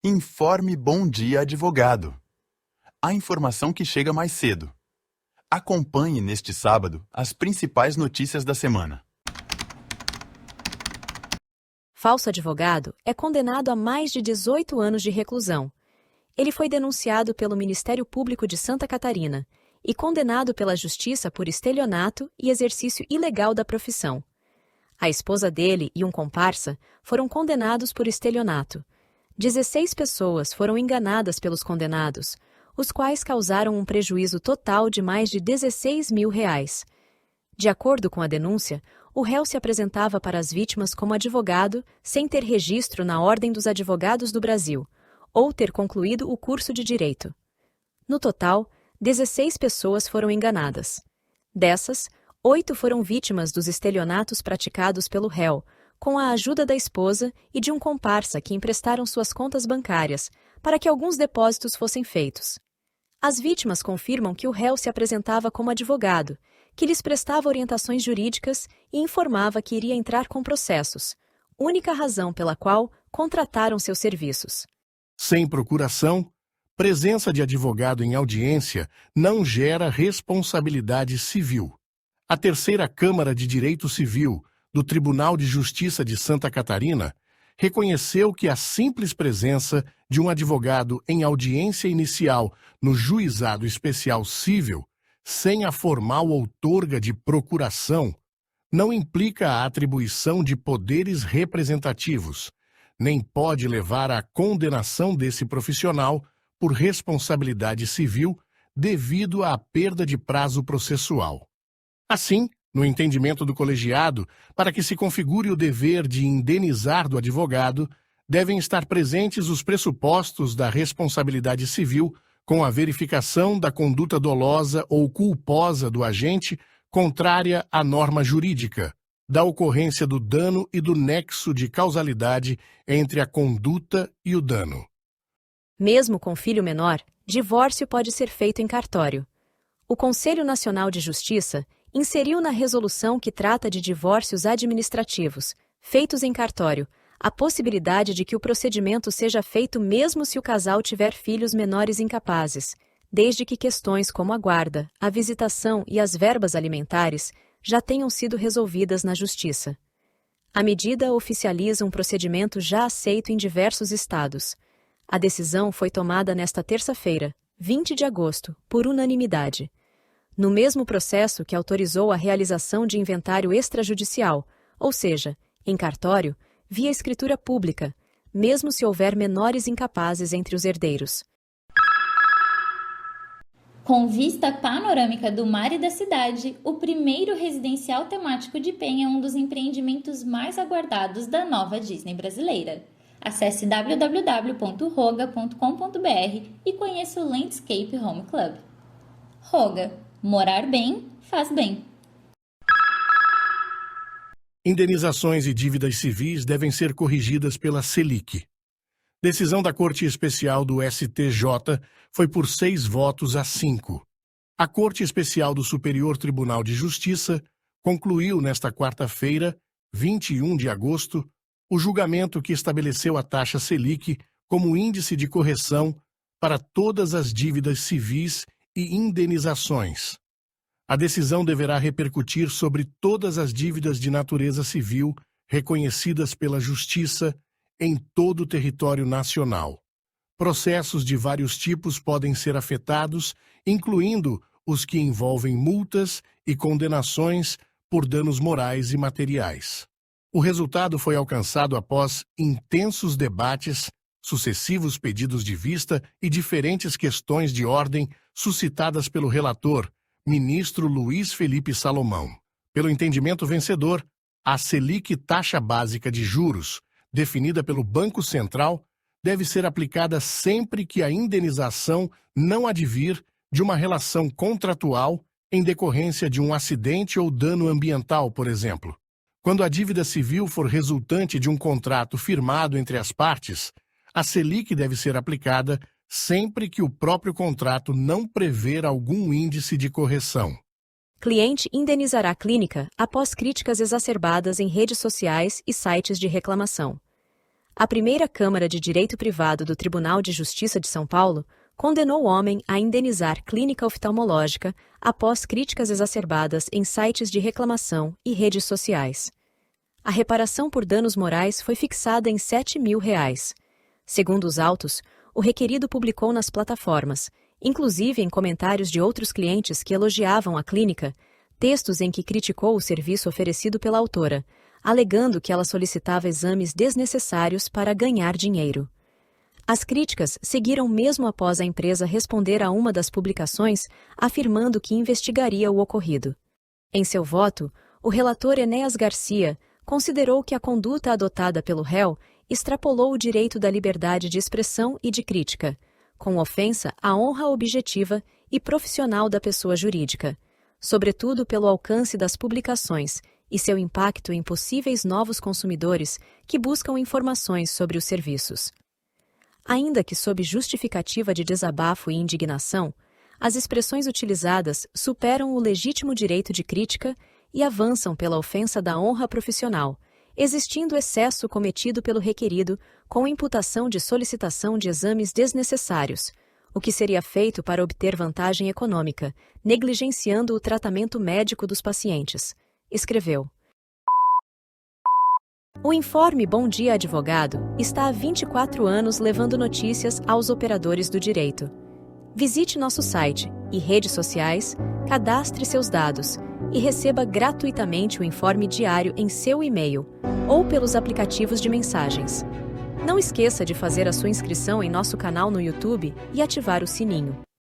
Informe Bom Dia Advogado. A informação que chega mais cedo. Acompanhe neste sábado as principais notícias da semana. Falso advogado é condenado a mais de 18 anos de reclusão. Ele foi denunciado pelo Ministério Público de Santa Catarina e condenado pela Justiça por estelionato e exercício ilegal da profissão. A esposa dele e um comparsa foram condenados por estelionato. 16 pessoas foram enganadas pelos condenados, os quais causaram um prejuízo total de mais de R$16 mil. De acordo com a denúncia, o réu se apresentava para as vítimas como advogado sem ter registro na Ordem dos Advogados do Brasil, ou ter concluído o curso de Direito. No total, 16 pessoas foram enganadas. Dessas, 8 foram vítimas dos estelionatos praticados pelo réu, com a ajuda da esposa e de um comparsa que emprestaram suas contas bancárias para que alguns depósitos fossem feitos. As vítimas confirmam que o réu se apresentava como advogado, que lhes prestava orientações jurídicas e informava que iria entrar com processos, única razão pela qual contrataram seus serviços. Sem procuração, presença de advogado em audiência não gera responsabilidade civil. A Terceira Câmara de Direito Civil do Tribunal de Justiça de Santa Catarina reconheceu que a simples presença de um advogado em audiência inicial no Juizado Especial Cível, sem a formal outorga de procuração, não implica a atribuição de poderes representativos, nem pode levar à condenação desse profissional por responsabilidade civil devido à perda de prazo processual. Assim, no entendimento do colegiado, para que se configure o dever de indenizar do advogado, devem estar presentes os pressupostos da responsabilidade civil com a verificação da conduta dolosa ou culposa do agente contrária à norma jurídica, da ocorrência do dano e do nexo de causalidade entre a conduta e o dano. Mesmo com filho menor, divórcio pode ser feito em cartório. O Conselho Nacional de Justiça inseriu na resolução que trata de divórcios administrativos, feitos em cartório, a possibilidade de que o procedimento seja feito mesmo se o casal tiver filhos menores incapazes, desde que questões como a guarda, a visitação e as verbas alimentares já tenham sido resolvidas na Justiça. A medida oficializa um procedimento já aceito em diversos estados. A decisão foi tomada nesta terça-feira, 20 de agosto, por unanimidade. No mesmo processo que autorizou a realização de inventário extrajudicial, ou seja, em cartório, via escritura pública, mesmo se houver menores incapazes entre os herdeiros. Com vista panorâmica do mar e da cidade, o primeiro residencial temático de Penha é um dos empreendimentos mais aguardados da nova Disney brasileira. Acesse www.roga.com.br e conheça o Landscape Home Club. Roga, morar bem, faz bem. Indenizações e dívidas civis devem ser corrigidas pela Selic. Decisão da Corte Especial do STJ foi por 6 votos a 5. A Corte Especial do Superior Tribunal de Justiça concluiu nesta quarta-feira, 21 de agosto, o julgamento que estabeleceu a taxa Selic como índice de correção para todas as dívidas civis e indenizações. A decisão deverá repercutir sobre todas as dívidas de natureza civil reconhecidas pela Justiça em todo o território nacional. Processos de vários tipos podem ser afetados, incluindo os que envolvem multas e condenações por danos morais e materiais. O resultado foi alcançado após intensos debates, sucessivos pedidos de vista e diferentes questões de ordem suscitadas pelo relator, ministro Luiz Felipe Salomão. Pelo entendimento vencedor, a Selic taxa básica de juros, definida pelo Banco Central, deve ser aplicada sempre que a indenização não advir de uma relação contratual em decorrência de um acidente ou dano ambiental, por exemplo. Quando a dívida civil for resultante de um contrato firmado entre as partes, a Selic deve ser aplicada sempre que o próprio contrato não prever algum índice de correção. Cliente indenizará clínica após críticas exacerbadas em redes sociais e sites de reclamação. a primeira Câmara de Direito Privado do Tribunal de Justiça de São Paulo condenou o homem a indenizar clínica oftalmológica após críticas exacerbadas em sites de reclamação e redes sociais. A reparação por danos morais foi fixada em R$ 7.000. Segundo os autos, o requerido publicou nas plataformas, inclusive em comentários de outros clientes que elogiavam a clínica, textos em que criticou o serviço oferecido pela autora, alegando que ela solicitava exames desnecessários para ganhar dinheiro. As críticas seguiram mesmo após a empresa responder a uma das publicações, afirmando que investigaria o ocorrido. Em seu voto, o relator Enéas Garcia considerou que a conduta adotada pelo réu extrapolou o direito da liberdade de expressão e de crítica, com ofensa à honra objetiva e profissional da pessoa jurídica, sobretudo pelo alcance das publicações e seu impacto em possíveis novos consumidores que buscam informações sobre os serviços. Ainda que sob justificativa de desabafo e indignação, as expressões utilizadas superam o legítimo direito de crítica e avançam pela ofensa da honra profissional, existindo excesso cometido pelo requerido com imputação de solicitação de exames desnecessários, o que seria feito para obter vantagem econômica, negligenciando o tratamento médico dos pacientes, escreveu. O Informe Bom Dia Advogado está há 24 anos levando notícias aos operadores do direito. Visite nosso site e redes sociais, cadastre seus dados e receba gratuitamente o informe diário em seu e-mail ou pelos aplicativos de mensagens. Não esqueça de fazer a sua inscrição em nosso canal no YouTube e ativar o sininho.